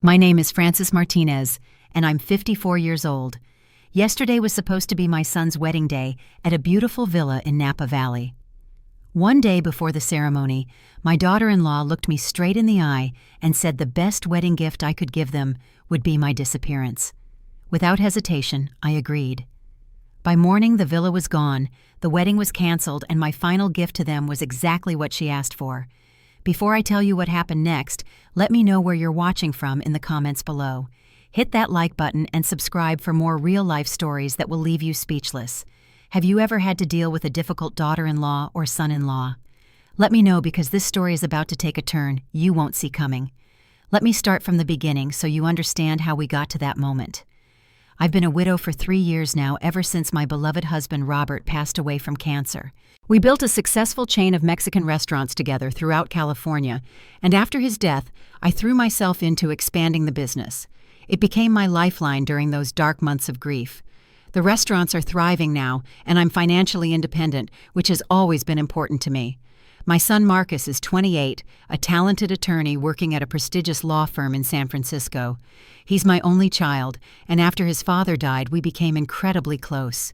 My name is Frances Martinez, and I'm 54 years old. Yesterday was supposed to be my son's wedding day at a beautiful villa in Napa Valley. One day before the ceremony, my daughter-in-law looked me straight in the eye and said the best wedding gift I could give them would be my disappearance. Without hesitation, I agreed. By morning, the villa was gone, the wedding was canceled, and my final gift to them was exactly what she asked for. Before I tell you what happened next, let me know where you're watching from in the comments below. Hit that like button and subscribe for more real-life stories that will leave you speechless. Have you ever had to deal with a difficult daughter-in-law or son-in-law? Let me know, because this story is about to take a turn you won't see coming. Let me start from the beginning so you understand how we got to that moment. I've been a widow for 3 years now, ever since my beloved husband Robert passed away from cancer. We built a successful chain of Mexican restaurants together throughout California, and after his death, I threw myself into expanding the business. It became my lifeline during those dark months of grief. The restaurants are thriving now, and I'm financially independent, which has always been important to me. My son Marcus is 28, a talented attorney working at a prestigious law firm in San Francisco. He's my only child, and after his father died, we became incredibly close.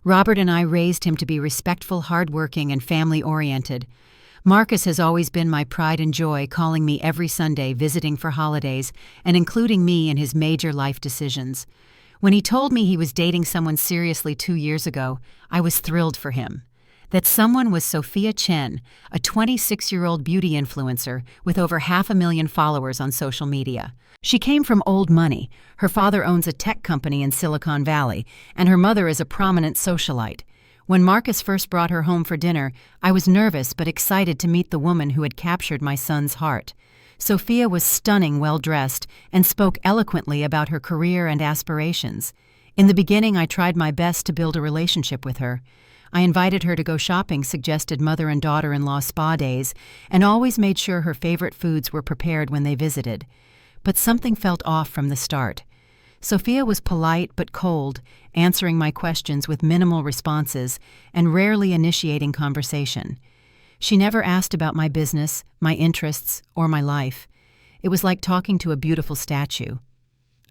Robert and I raised him to be respectful, hardworking, and family-oriented. Marcus has always been my pride and joy, calling me every Sunday, visiting for holidays, and including me in his major life decisions. When he told me he was dating someone seriously 2 years ago, I was thrilled for him. That someone was Sophia Chen, a 26-year-old beauty influencer with over 500,000 followers on social media. She came from old money. Her father owns a tech company in Silicon Valley, and her mother is a prominent socialite. When Marcus first brought her home for dinner, I was nervous but excited to meet the woman who had captured my son's heart. Sophia was stunning, well-dressed, and spoke eloquently about her career and aspirations. In the beginning, I tried my best to build a relationship with her. I invited her to go shopping, suggested mother and daughter-in-law spa days, and always made sure her favorite foods were prepared when they visited. But something felt off from the start. Sophia was polite but cold, answering my questions with minimal responses and rarely initiating conversation. She never asked about my business, my interests, or my life. It was like talking to a beautiful statue.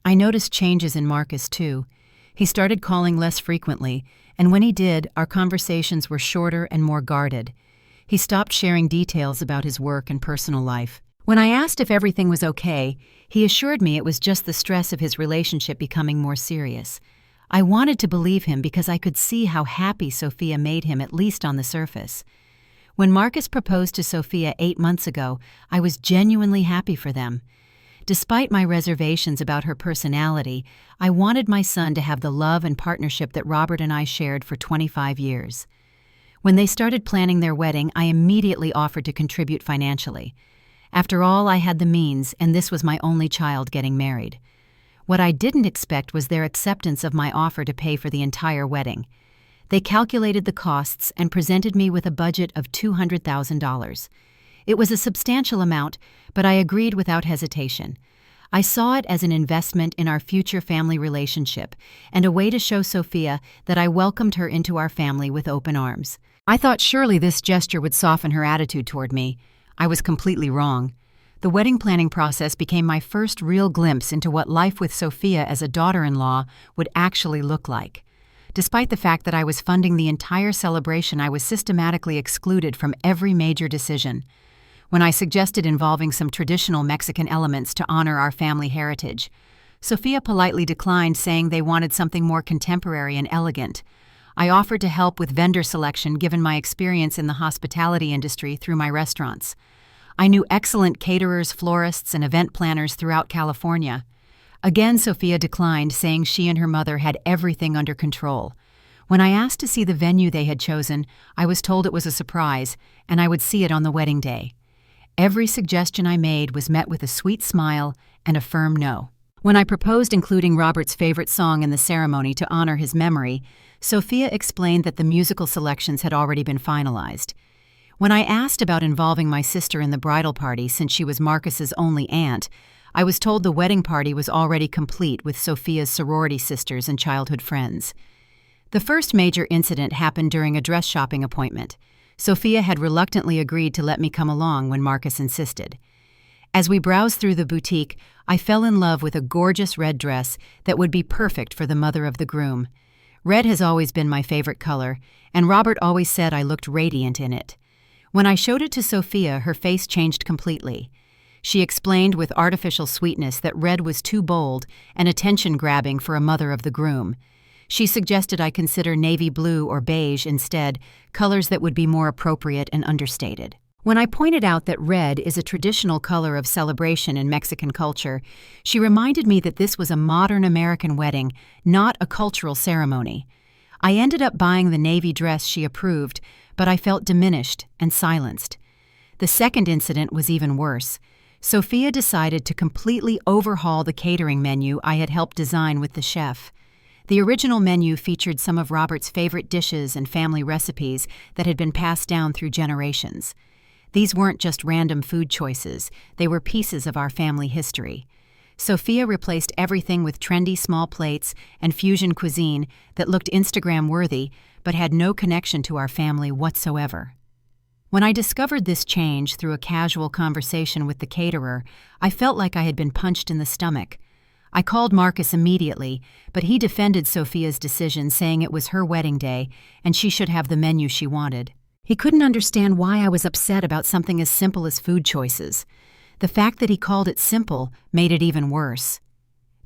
I noticed changes in Marcus, too. He started calling less frequently, and when he did, our conversations were shorter and more guarded. He stopped sharing details about his work and personal life. When I asked if everything was okay, he assured me it was just the stress of his relationship becoming more serious. I wanted to believe him because I could see how happy Sophia made him, at least on the surface. When Marcus proposed to Sophia 8 months ago, I was genuinely happy for them. Despite my reservations about her personality, I wanted my son to have the love and partnership that Robert and I shared for 25 years. When they started planning their wedding, I immediately offered to contribute financially. After all, I had the means, and this was my only child getting married. What I didn't expect was their acceptance of my offer to pay for the entire wedding. They calculated the costs and presented me with a budget of $200,000. It was a substantial amount, but I agreed without hesitation. I saw it as an investment in our future family relationship and a way to show Sophia that I welcomed her into our family with open arms. I thought surely this gesture would soften her attitude toward me. I was completely wrong. The wedding planning process became my first real glimpse into what life with Sophia as a daughter-in-law would actually look like. Despite the fact that I was funding the entire celebration, I was systematically excluded from every major decision. When I suggested involving some traditional Mexican elements to honor our family heritage, Sophia politely declined, saying they wanted something more contemporary and elegant. I offered to help with vendor selection, given my experience in the hospitality industry through my restaurants. I knew excellent caterers, florists, and event planners throughout California. Again, Sophia declined, saying she and her mother had everything under control. When I asked to see the venue they had chosen, I was told it was a surprise, and I would see it on the wedding day. Every suggestion I made was met with a sweet smile and a firm no. When I proposed including Robert's favorite song in the ceremony to honor his memory, Sophia explained that the musical selections had already been finalized. When I asked about involving my sister in the bridal party, since she was Marcus's only aunt, I was told the wedding party was already complete with Sophia's sorority sisters and childhood friends. The first major incident happened during a dress shopping appointment. Sophia had reluctantly agreed to let me come along when Marcus insisted. As we browsed through the boutique, I fell in love with a gorgeous red dress that would be perfect for the mother of the groom. Red has always been my favorite color, and Robert always said I looked radiant in it. When I showed it to Sophia, her face changed completely. She explained with artificial sweetness that red was too bold and attention-grabbing for a mother of the groom. She suggested I consider navy blue or beige instead, colors that would be more appropriate and understated. When I pointed out that red is a traditional color of celebration in Mexican culture, she reminded me that this was a modern American wedding, not a cultural ceremony. I ended up buying the navy dress she approved, but I felt diminished and silenced. The second incident was even worse. Sophia decided to completely overhaul the catering menu I had helped design with the chef. The original menu featured some of Robert's favorite dishes and family recipes that had been passed down through generations. These weren't just random food choices, they were pieces of our family history. Sophia replaced everything with trendy small plates and fusion cuisine that looked Instagram-worthy but had no connection to our family whatsoever. When I discovered this change through a casual conversation with the caterer, I felt like I had been punched in the stomach. I called Marcus immediately, but he defended Sophia's decision, saying it was her wedding day and she should have the menu she wanted. He couldn't understand why I was upset about something as simple as food choices. The fact that he called it simple made it even worse.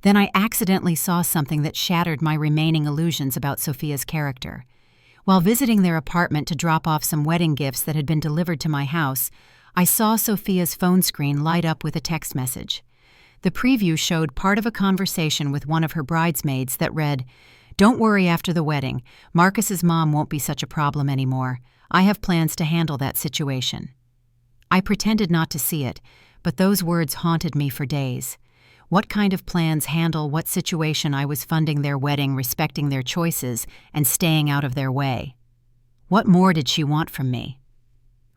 Then I accidentally saw something that shattered my remaining illusions about Sophia's character. While visiting their apartment to drop off some wedding gifts that had been delivered to my house, I saw Sophia's phone screen light up with a text message. The preview showed part of a conversation with one of her bridesmaids that read, "Don't worry after the wedding. Marcus's mom won't be such a problem anymore. I have plans to handle that situation." I pretended not to see it, but those words haunted me for days. What kind of plans handle what situation I was funding their wedding, respecting their choices, and staying out of their way? What more did she want from me?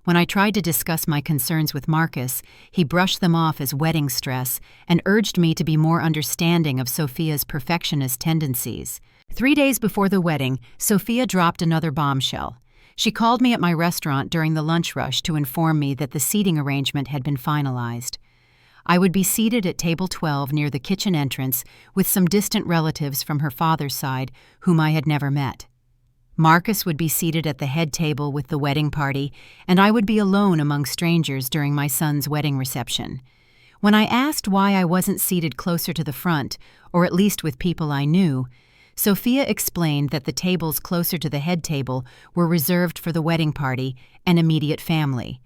When I tried to discuss my concerns with Marcus, he brushed them off as wedding stress and urged me to be more understanding of Sophia's perfectionist tendencies. 3 days before the wedding, Sophia dropped another bombshell. She called me at my restaurant during the lunch rush to inform me that the seating arrangement had been finalized. I would be seated at table 12 near the kitchen entrance with some distant relatives from her father's side whom I had never met. Marcus would be seated at the head table with the wedding party, and I would be alone among strangers during my son's wedding reception. When I asked why I wasn't seated closer to the front, or at least with people I knew, Sophia explained that the tables closer to the head table were reserved for the wedding party and immediate family.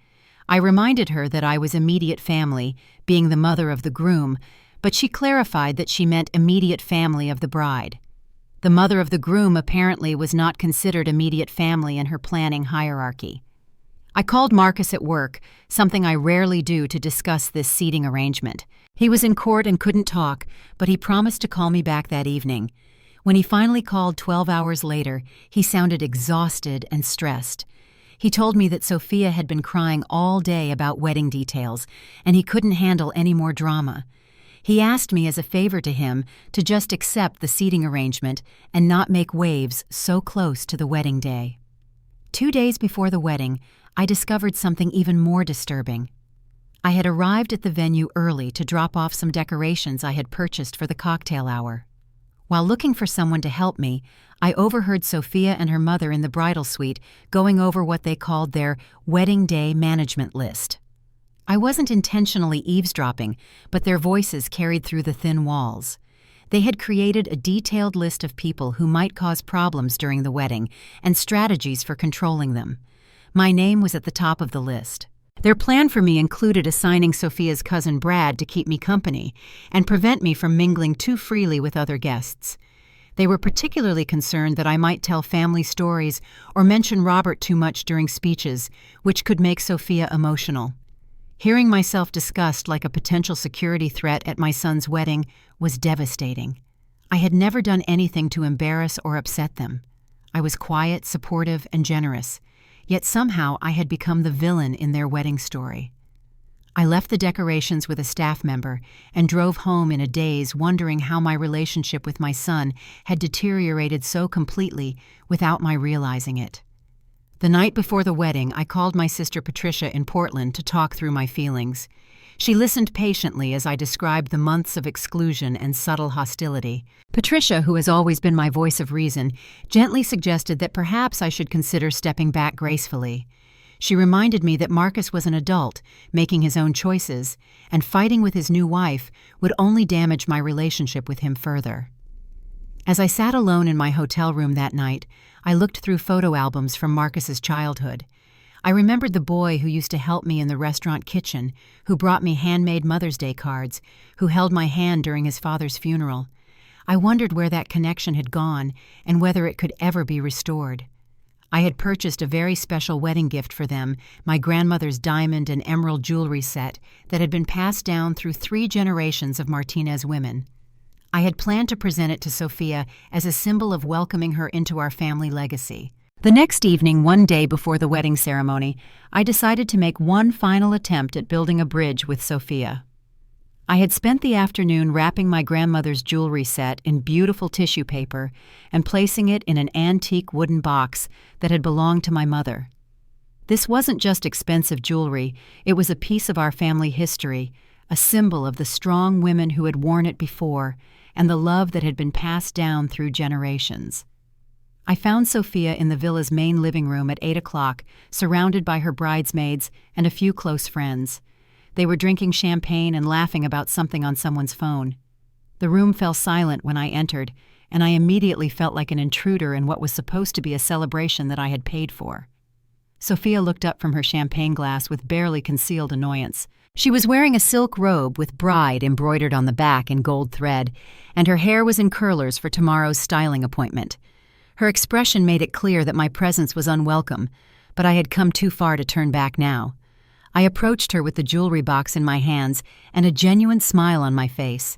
I reminded her that I was immediate family, being the mother of the groom, but she clarified that she meant immediate family of the bride. The mother of the groom apparently was not considered immediate family in her planning hierarchy. I called Marcus at work, something I rarely do, to discuss this seating arrangement. He was in court and couldn't talk, but he promised to call me back that evening. When he finally called 12 hours later, he sounded exhausted and stressed. He told me that Sophia had been crying all day about wedding details, and he couldn't handle any more drama. He asked me as a favor to him to just accept the seating arrangement and not make waves so close to the wedding day. 2 days before the wedding, I discovered something even more disturbing. I had arrived at the venue early to drop off some decorations I had purchased for the cocktail hour. While looking for someone to help me, I overheard Sophia and her mother in the bridal suite going over what they called their wedding day management list. I wasn't intentionally eavesdropping, but their voices carried through the thin walls. They had created a detailed list of people who might cause problems during the wedding and strategies for controlling them. My name was at the top of the list. Their plan for me included assigning Sophia's cousin Brad to keep me company and prevent me from mingling too freely with other guests. They were particularly concerned that I might tell family stories or mention Robert too much during speeches, which could make Sophia emotional. Hearing myself discussed like a potential security threat at my son's wedding was devastating. I had never done anything to embarrass or upset them. I was quiet, supportive, and generous. Yet somehow I had become the villain in their wedding story. I left the decorations with a staff member and drove home in a daze, wondering how my relationship with my son had deteriorated so completely without my realizing it. The night before the wedding, I called my sister Patricia in Portland to talk through my feelings. She listened patiently as I described the months of exclusion and subtle hostility. Patricia, who has always been my voice of reason, gently suggested that perhaps I should consider stepping back gracefully. She reminded me that Marcus was an adult, making his own choices, and fighting with his new wife would only damage my relationship with him further. As I sat alone in my hotel room that night, I looked through photo albums from Marcus's childhood. I remembered the boy who used to help me in the restaurant kitchen, who brought me handmade Mother's Day cards, who held my hand during his father's funeral. I wondered where that connection had gone and whether it could ever be restored. I had purchased a very special wedding gift for them, my grandmother's diamond and emerald jewelry set that had been passed down through 3 generations of Martinez women. I had planned to present it to Sophia as a symbol of welcoming her into our family legacy. The next evening, one day before the wedding ceremony, I decided to make one final attempt at building a bridge with Sophia. I had spent the afternoon wrapping my grandmother's jewelry set in beautiful tissue paper and placing it in an antique wooden box that had belonged to my mother. This wasn't just expensive jewelry, it was a piece of our family history, a symbol of the strong women who had worn it before and the love that had been passed down through generations. I found Sophia in the villa's main living room at 8 o'clock, surrounded by her bridesmaids and a few close friends. They were drinking champagne and laughing about something on someone's phone. The room fell silent when I entered, and I immediately felt like an intruder in what was supposed to be a celebration that I had paid for. Sophia looked up from her champagne glass with barely concealed annoyance. She was wearing a silk robe with bride embroidered on the back in gold thread, and her hair was in curlers for tomorrow's styling appointment. Her expression made it clear that my presence was unwelcome, but I had come too far to turn back now. I approached her with the jewelry box in my hands and a genuine smile on my face.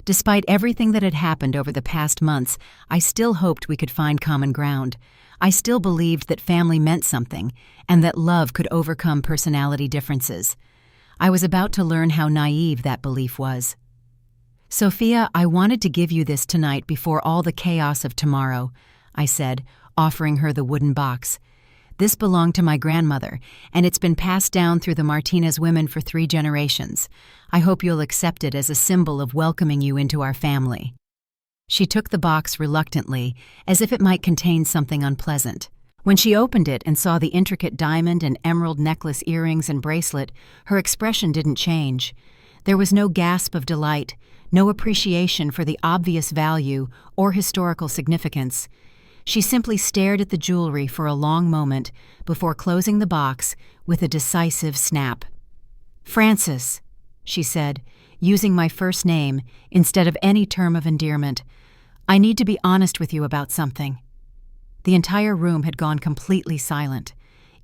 Despite everything that had happened over the past months, I still hoped we could find common ground. I still believed that family meant something, and that love could overcome personality differences. I was about to learn how naive that belief was. "Sophia, I wanted to give you this tonight before all the chaos of tomorrow," I said, offering her the wooden box. "This belonged to my grandmother, and it's been passed down through the Martinez women for 3 generations. I hope you'll accept it as a symbol of welcoming you into our family." She took the box reluctantly, as if it might contain something unpleasant. When she opened it and saw the intricate diamond and emerald necklace, earrings, and bracelet, her expression didn't change. There was no gasp of delight, no appreciation for the obvious value or historical significance. She simply stared at the jewelry for a long moment before closing the box with a decisive snap. "Francis," she said, using my first name instead of any term of endearment, "I need to be honest with you about something." The entire room had gone completely silent.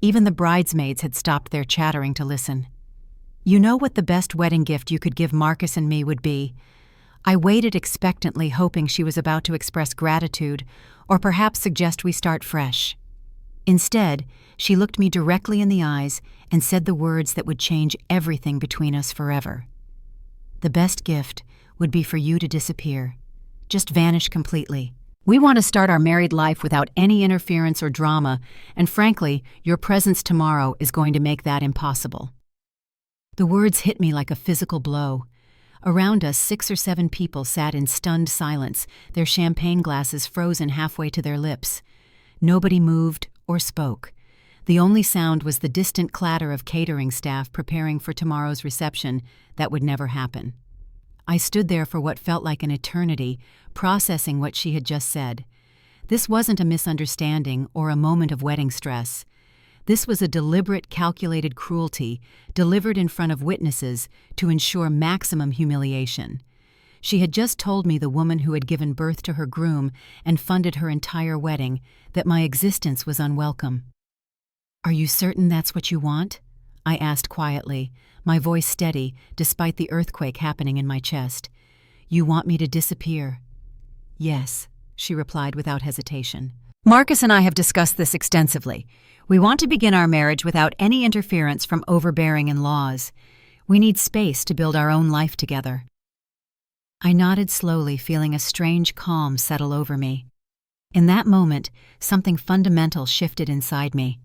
Even the bridesmaids had stopped their chattering to listen. "You know what the best wedding gift you could give Marcus and me would be?" I waited expectantly, hoping she was about to express gratitude or perhaps suggest we start fresh. Instead, she looked me directly in the eyes and said the words that would change everything between us forever. "The best gift would be for you to disappear. Just vanish completely. We want to start our married life without any interference or drama, and frankly, your presence tomorrow is going to make that impossible." The words hit me like a physical blow. Around us, 6 or 7 people sat in stunned silence, their champagne glasses frozen halfway to their lips. Nobody moved or spoke. The only sound was the distant clatter of catering staff preparing for tomorrow's reception that would never happen. I stood there for what felt like an eternity, processing what she had just said. This wasn't a misunderstanding or a moment of wedding stress. This was a deliberate, calculated cruelty delivered in front of witnesses to ensure maximum humiliation. She had just told me, the woman who had given birth to her groom and funded her entire wedding, that my existence was unwelcome. "Are you certain that's what you want?" I asked quietly, my voice steady despite the earthquake happening in my chest. "You want me to disappear?" "Yes," she replied without hesitation. "Marcus and I have discussed this extensively. We want to begin our marriage without any interference from overbearing in-laws. We need space to build our own life together." I nodded slowly, feeling a strange calm settle over me. In that moment, something fundamental shifted inside me.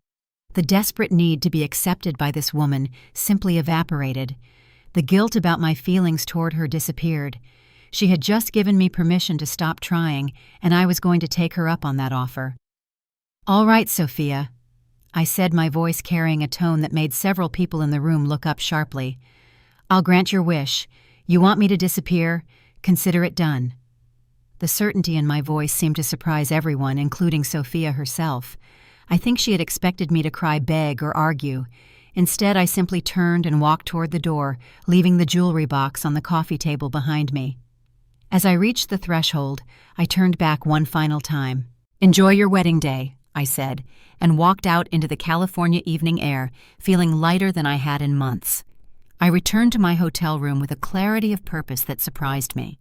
The desperate need to be accepted by this woman simply evaporated. The guilt about my feelings toward her disappeared. She had just given me permission to stop trying, and I was going to take her up on that offer. "All right, Sophia," I said, my voice carrying a tone that made several people in the room look up sharply. "I'll grant your wish. You want me to disappear? Consider it done." The certainty in my voice seemed to surprise everyone, including Sophia herself. I think she had expected me to cry, beg, or argue. Instead, I simply turned and walked toward the door, leaving the jewelry box on the coffee table behind me. As I reached the threshold, I turned back one final time. "Enjoy your wedding day," I said, and walked out into the California evening air, feeling lighter than I had in months. I returned to my hotel room with a clarity of purpose that surprised me.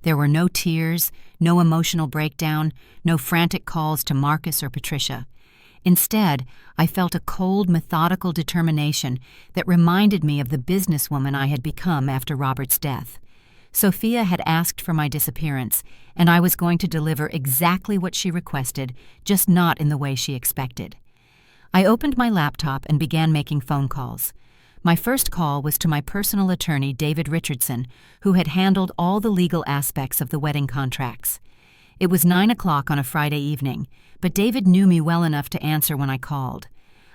There were no tears, no emotional breakdown, no frantic calls to Marcus or Patricia. Instead, I felt a cold, methodical determination that reminded me of the businesswoman I had become after Robert's death. Sophia had asked for my disappearance, and I was going to deliver exactly what she requested, just not in the way she expected. I opened my laptop and began making phone calls. My first call was to my personal attorney, David Richardson, who had handled all the legal aspects of the wedding contracts. It was 9 o'clock on a Friday evening, but David knew me well enough to answer when I called.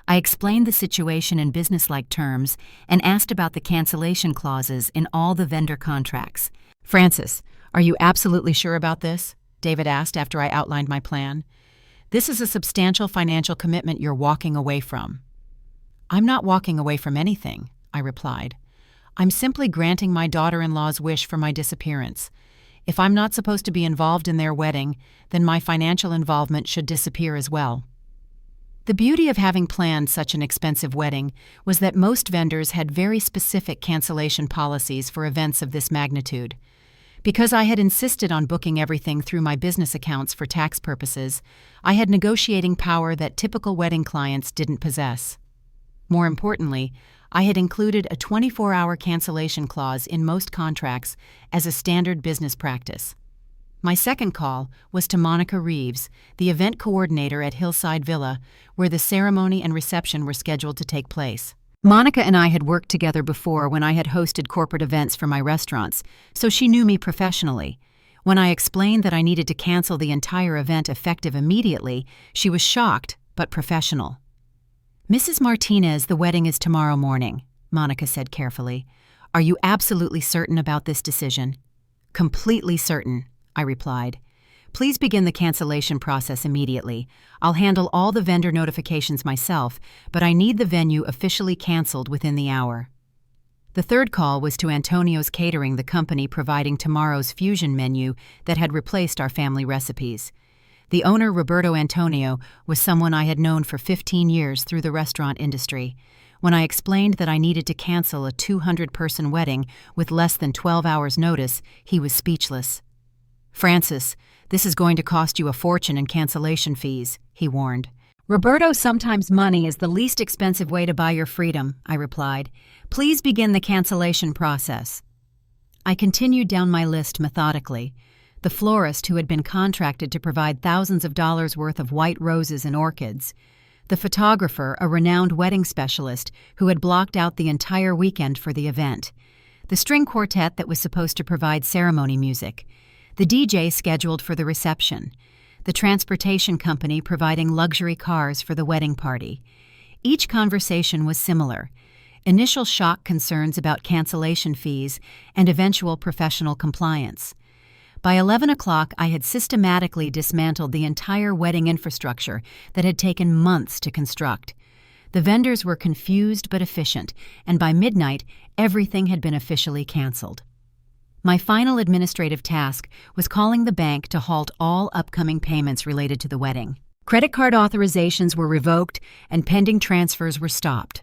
I explained the situation in businesslike terms and asked about the cancellation clauses in all the vendor contracts. "Francis, are you absolutely sure about this?" David asked after I outlined my plan. "This is a substantial financial commitment you're walking away from." "I'm not walking away from anything," I replied. "I'm simply granting my daughter-in-law's wish for my disappearance. If I'm not supposed to be involved in their wedding, then my financial involvement should disappear as well." The beauty of having planned such an expensive wedding was that most vendors had very specific cancellation policies for events of this magnitude. Because I had insisted on booking everything through my business accounts for tax purposes, I had negotiating power that typical wedding clients didn't possess. More importantly, I had included a 24-hour cancellation clause in most contracts as a standard business practice. My second call was to Monica Reeves, the event coordinator at Hillside Villa, where the ceremony and reception were scheduled to take place. Monica and I had worked together before when I had hosted corporate events for my restaurants, so she knew me professionally. When I explained that I needed to cancel the entire event effective immediately, she was shocked, but professional. "Mrs. Martinez, the wedding is tomorrow morning," Monica said carefully. "Are you absolutely certain about this decision?" "Completely certain," I replied. "Please begin the cancellation process immediately. I'll handle all the vendor notifications myself, but I need the venue officially canceled within the hour." The third call was to Antonio's Catering, the company providing tomorrow's fusion menu that had replaced our family recipes. The owner, Roberto Antonio, was someone I had known for 15 years through the restaurant industry. When I explained that I needed to cancel a 200-person wedding with less than 12 hours' notice, he was speechless. "Francis, this is going to cost you a fortune in cancellation fees," he warned. "Roberto, sometimes money is the least expensive way to buy your freedom," I replied. "Please begin the cancellation process." I continued down my list methodically. The florist who had been contracted to provide thousands of dollars worth of white roses and orchids. The photographer, a renowned wedding specialist who had blocked out the entire weekend for the event. The string quartet that was supposed to provide ceremony music. The DJ scheduled for the reception. The transportation company providing luxury cars for the wedding party. Each conversation was similar. Initial shock concerns about cancellation fees and eventual professional compliance. By 11 o'clock, I had systematically dismantled the entire wedding infrastructure that had taken months to construct. The vendors were confused but efficient, and by midnight, everything had been officially canceled. My final administrative task was calling the bank to halt all upcoming payments related to the wedding. Credit card authorizations were revoked and pending transfers were stopped.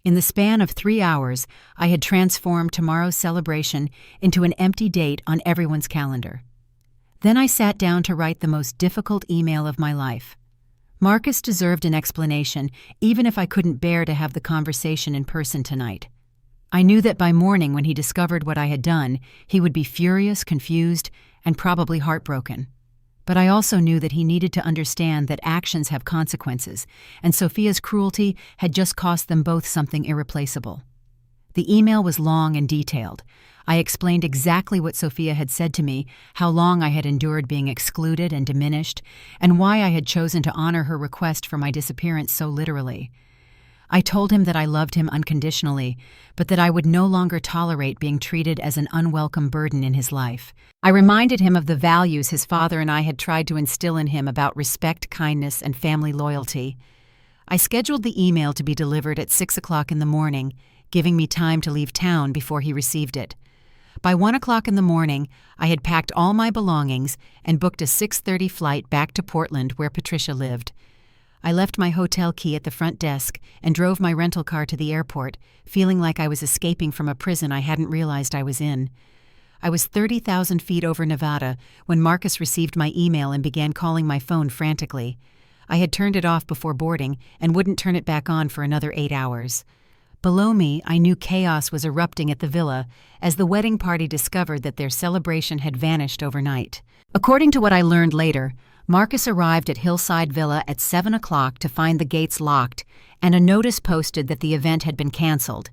In the span of 3 hours, I had transformed tomorrow's celebration into an empty date on everyone's calendar. Then I sat down to write the most difficult email of my life. Marcus deserved an explanation, even if I couldn't bear to have the conversation in person tonight. I knew that by morning, when he discovered what I had done, he would be furious, confused, and probably heartbroken. But I also knew that he needed to understand that actions have consequences, and Sophia's cruelty had just cost them both something irreplaceable. The email was long and detailed. I explained exactly what Sophia had said to me, how long I had endured being excluded and diminished, and why I had chosen to honor her request for my disappearance so literally. I told him that I loved him unconditionally, but that I would no longer tolerate being treated as an unwelcome burden in his life. I reminded him of the values his father and I had tried to instill in him about respect, kindness, and family loyalty. I scheduled the email to be delivered at 6 o'clock in the morning, giving me time to leave town before he received it. By 1 o'clock in the morning, I had packed all my belongings and booked a 6:30 flight back to Portland where Patricia lived. I left my hotel key at the front desk and drove my rental car to the airport, feeling like I was escaping from a prison I hadn't realized I was in. I was 30,000 feet over Nevada when Marcus received my email and began calling my phone frantically. I had turned it off before boarding and wouldn't turn it back on for another 8 hours. Below me, I knew chaos was erupting at the villa as the wedding party discovered that their celebration had vanished overnight. According to what I learned later, Marcus arrived at Hillside Villa at 7 o'clock to find the gates locked and a notice posted that the event had been canceled.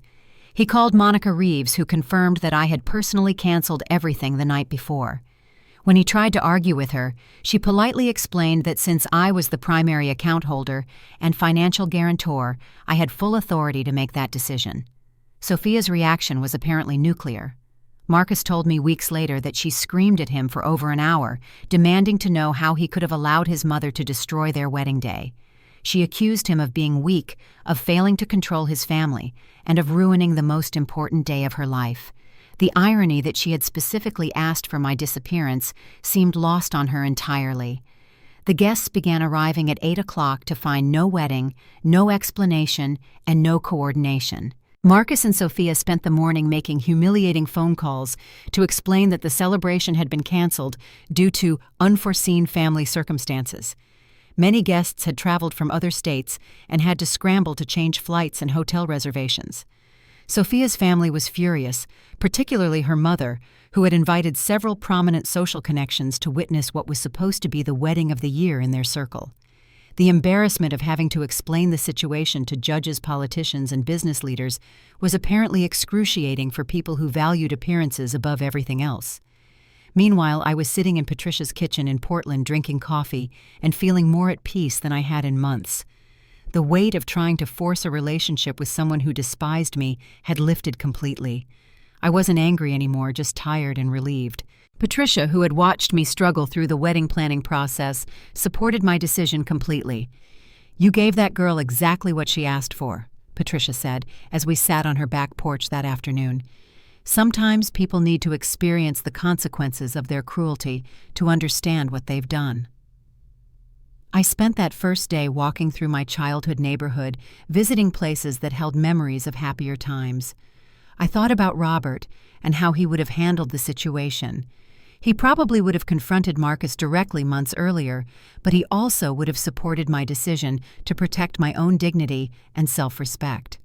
He called Monica Reeves, who confirmed that I had personally canceled everything the night before. When he tried to argue with her, she politely explained that since I was the primary account holder and financial guarantor, I had full authority to make that decision. Sophia's reaction was apparently nuclear. Marcus told me weeks later that she screamed at him for over an hour, demanding to know how he could have allowed his mother to destroy their wedding day. She accused him of being weak, of failing to control his family, and of ruining the most important day of her life. The irony that she had specifically asked for my disappearance seemed lost on her entirely. The guests began arriving at 8 o'clock to find no wedding, no explanation, and no coordination. Marcus and Sophia spent the morning making humiliating phone calls to explain that the celebration had been canceled due to unforeseen family circumstances. Many guests had traveled from other states and had to scramble to change flights and hotel reservations. Sophia's family was furious, particularly her mother, who had invited several prominent social connections to witness what was supposed to be the wedding of the year in their circle. The embarrassment of having to explain the situation to judges, politicians, and business leaders was apparently excruciating for people who valued appearances above everything else. Meanwhile, I was sitting in Patricia's kitchen in Portland drinking coffee and feeling more at peace than I had in months. The weight of trying to force a relationship with someone who despised me had lifted completely. I wasn't angry anymore, just tired and relieved. Patricia, who had watched me struggle through the wedding planning process, supported my decision completely. "You gave that girl exactly what she asked for," Patricia said, as we sat on her back porch that afternoon. "Sometimes people need to experience the consequences of their cruelty to understand what they've done." I spent that first day walking through my childhood neighborhood, visiting places that held memories of happier times. I thought about Robert and how he would have handled the situation. He probably would have confronted Marcus directly months earlier, but he also would have supported my decision to protect my own dignity and self-respect.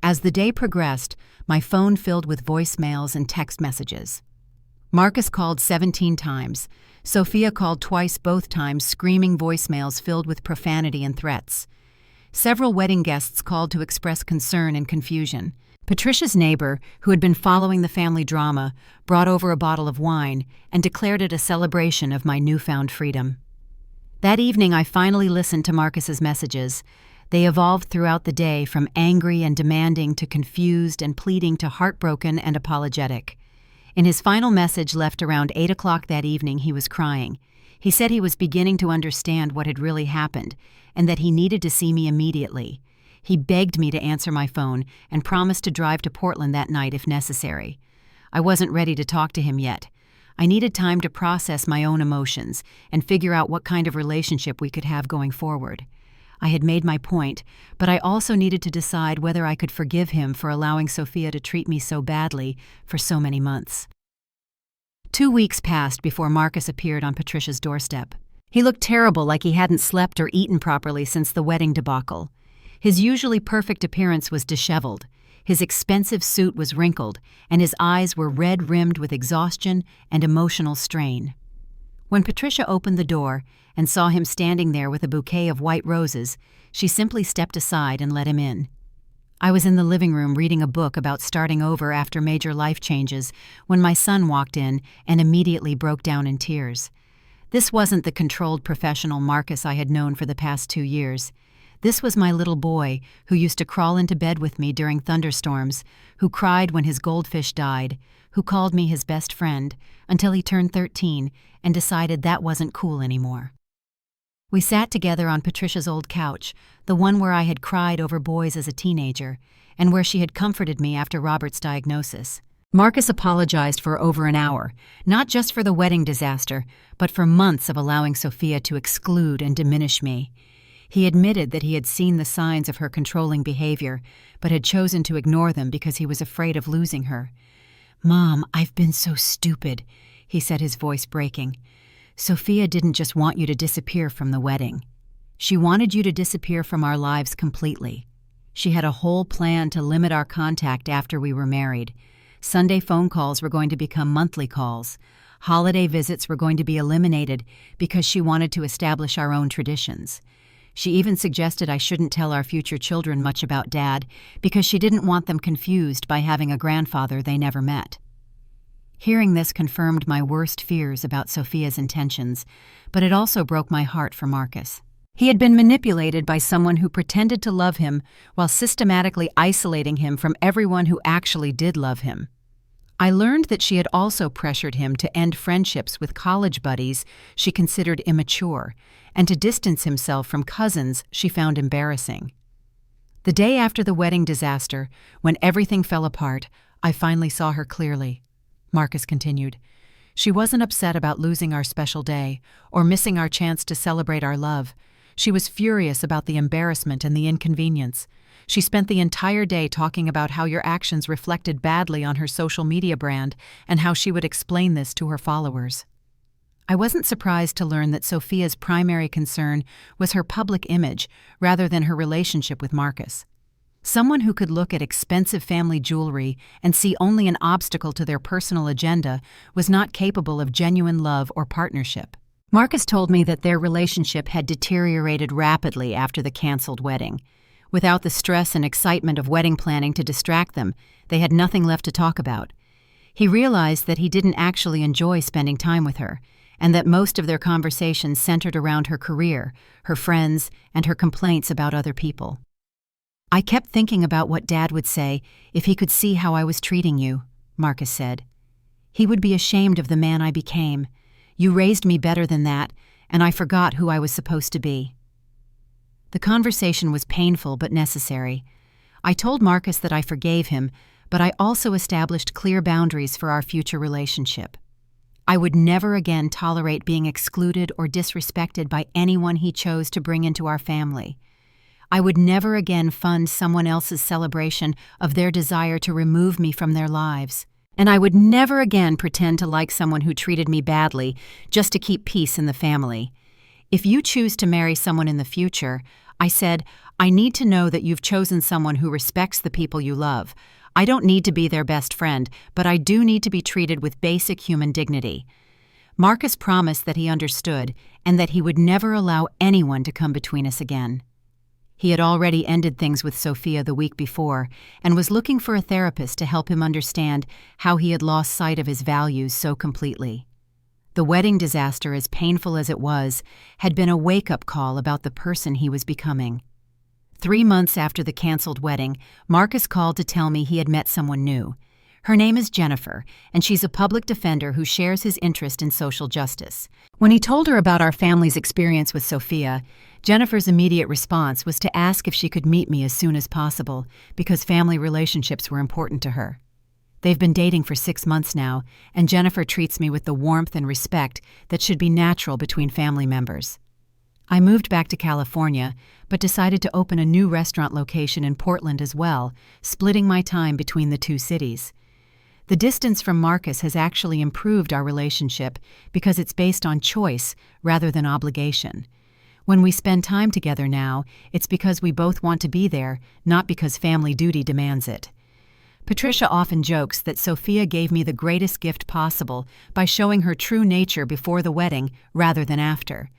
As the day progressed, my phone filled with voicemails and text messages. Marcus called 17 times. Sophia called twice, both times screaming voicemails filled with profanity and threats. Several wedding guests called to express concern and confusion. Patricia's neighbor, who had been following the family drama, brought over a bottle of wine and declared it a celebration of my newfound freedom. That evening, I finally listened to Marcus's messages. They evolved throughout the day from angry and demanding to confused and pleading to heartbroken and apologetic. In his final message left around 8 o'clock that evening, he was crying. He said he was beginning to understand what had really happened and that he needed to see me immediately. He begged me to answer my phone and promised to drive to Portland that night if necessary. I wasn't ready to talk to him yet. I needed time to process my own emotions and figure out what kind of relationship we could have going forward. I had made my point, but I also needed to decide whether I could forgive him for allowing Sophia to treat me so badly for so many months. 2 weeks passed before Marcus appeared on Patricia's doorstep. He looked terrible, like he hadn't slept or eaten properly since the wedding debacle. His usually perfect appearance was disheveled. His expensive suit was wrinkled, and his eyes were red-rimmed with exhaustion and emotional strain. When Patricia opened the door and saw him standing there with a bouquet of white roses, she simply stepped aside and let him in. I was in the living room reading a book about starting over after major life changes when my son walked in and immediately broke down in tears. This wasn't the controlled professional Marcus I had known for the past 2 years. This was my little boy who used to crawl into bed with me during thunderstorms, who cried when his goldfish died, who called me his best friend, until he turned 13 and decided that wasn't cool anymore. We sat together on Patricia's old couch, the one where I had cried over boys as a teenager, and where she had comforted me after Robert's diagnosis. Marcus apologized for over an hour, not just for the wedding disaster, but for months of allowing Sophia to exclude and diminish me. He admitted that he had seen the signs of her controlling behavior, but had chosen to ignore them because he was afraid of losing her. "Mom, I've been so stupid," he said, his voice breaking. "Sophia didn't just want you to disappear from the wedding. She wanted you to disappear from our lives completely. She had a whole plan to limit our contact after we were married. Sunday phone calls were going to become monthly calls. Holiday visits were going to be eliminated because she wanted to establish our own traditions. She even suggested I shouldn't tell our future children much about Dad because she didn't want them confused by having a grandfather they never met." Hearing this confirmed my worst fears about Sophia's intentions, but it also broke my heart for Marcus. He had been manipulated by someone who pretended to love him while systematically isolating him from everyone who actually did love him. I learned that she had also pressured him to end friendships with college buddies she considered immature and to distance himself from cousins she found embarrassing. The day after the wedding disaster, when everything fell apart, I finally saw her clearly. Marcus continued. "She wasn't upset about losing our special day or missing our chance to celebrate our love. She was furious about the embarrassment and the inconvenience. She spent the entire day talking about how your actions reflected badly on her social media brand and how she would explain this to her followers." I wasn't surprised to learn that Sophia's primary concern was her public image rather than her relationship with Marcus. Someone who could look at expensive family jewelry and see only an obstacle to their personal agenda was not capable of genuine love or partnership. Marcus told me that their relationship had deteriorated rapidly after the canceled wedding. Without the stress and excitement of wedding planning to distract them, they had nothing left to talk about. He realized that he didn't actually enjoy spending time with her, and that most of their conversations centered around her career, her friends, and her complaints about other people. "I kept thinking about what Dad would say if he could see how I was treating you," Marcus said. "He would be ashamed of the man I became. You raised me better than that, and I forgot who I was supposed to be." The conversation was painful but necessary. I told Marcus that I forgave him, but I also established clear boundaries for our future relationship. I would never again tolerate being excluded or disrespected by anyone he chose to bring into our family. I would never again fund someone else's celebration of their desire to remove me from their lives. And I would never again pretend to like someone who treated me badly just to keep peace in the family. "If you choose to marry someone in the future," I said, "I need to know that you've chosen someone who respects the people you love. I don't need to be their best friend, but I do need to be treated with basic human dignity." Marcus promised that he understood and that he would never allow anyone to come between us again. He had already ended things with Sophia the week before and was looking for a therapist to help him understand how he had lost sight of his values so completely. The wedding disaster, as painful as it was, had been a wake-up call about the person he was becoming. 3 months after the canceled wedding, Marcus called to tell me he had met someone new. Her name is Jennifer, and she's a public defender who shares his interest in social justice. When he told her about our family's experience with Sophia, Jennifer's immediate response was to ask if she could meet me as soon as possible because family relationships were important to her. They've been dating for 6 months now, and Jennifer treats me with the warmth and respect that should be natural between family members. I moved back to California, but decided to open a new restaurant location in Portland as well, splitting my time between the two cities. The distance from Marcus has actually improved our relationship because it's based on choice rather than obligation. When we spend time together now, it's because we both want to be there, not because family duty demands it. Patricia often jokes that Sophia gave me the greatest gift possible by showing her true nature before the wedding rather than after.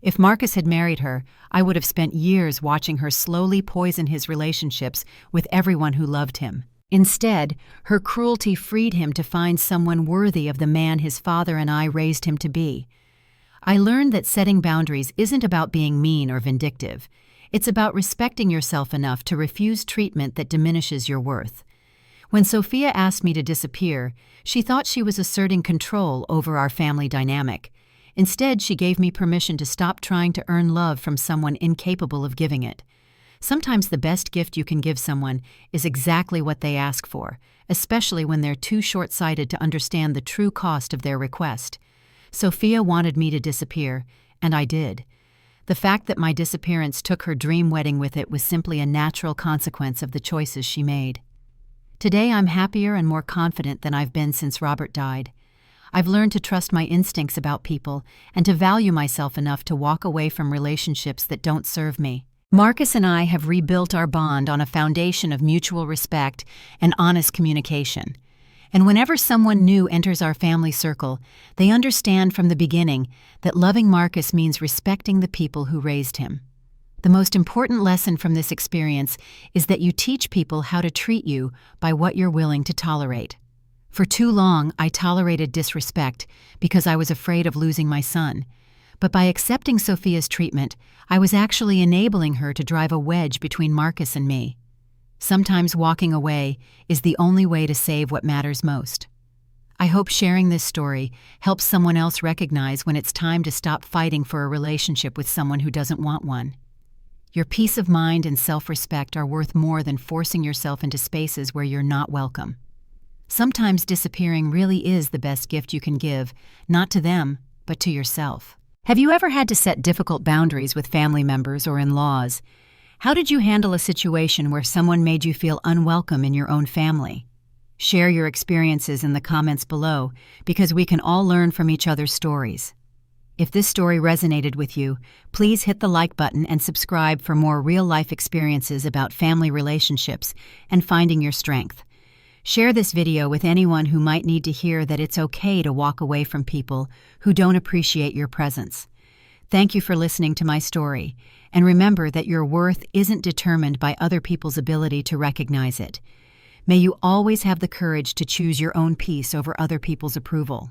If Marcus had married her, I would have spent years watching her slowly poison his relationships with everyone who loved him. Instead, her cruelty freed him to find someone worthy of the man his father and I raised him to be. I learned that setting boundaries isn't about being mean or vindictive. It's about respecting yourself enough to refuse treatment that diminishes your worth. When Sophia asked me to disappear, she thought she was asserting control over our family dynamic. Instead, she gave me permission to stop trying to earn love from someone incapable of giving it. Sometimes the best gift you can give someone is exactly what they ask for, especially when they're too short-sighted to understand the true cost of their request. Sophia wanted me to disappear, and I did. The fact that my disappearance took her dream wedding with it was simply a natural consequence of the choices she made. Today I'm happier and more confident than I've been since Robert died. I've learned to trust my instincts about people and to value myself enough to walk away from relationships that don't serve me. Marcus and I have rebuilt our bond on a foundation of mutual respect and honest communication. And whenever someone new enters our family circle, they understand from the beginning that loving Marcus means respecting the people who raised him. The most important lesson from this experience is that you teach people how to treat you by what you're willing to tolerate. For too long, I tolerated disrespect because I was afraid of losing my son. But by accepting Sophia's treatment, I was actually enabling her to drive a wedge between Marcus and me. Sometimes walking away is the only way to save what matters most. I hope sharing this story helps someone else recognize when it's time to stop fighting for a relationship with someone who doesn't want one. Your peace of mind and self-respect are worth more than forcing yourself into spaces where you're not welcome. Sometimes disappearing really is the best gift you can give, not to them, but to yourself. Have you ever had to set difficult boundaries with family members or in-laws? How did you handle a situation where someone made you feel unwelcome in your own family? Share your experiences in the comments below, because we can all learn from each other's stories. If this story resonated with you, please hit the like button and subscribe for more real-life experiences about family relationships and finding your strength. Share this video with anyone who might need to hear that it's okay to walk away from people who don't appreciate your presence. Thank you for listening to my story, and remember that your worth isn't determined by other people's ability to recognize it. May you always have the courage to choose your own peace over other people's approval.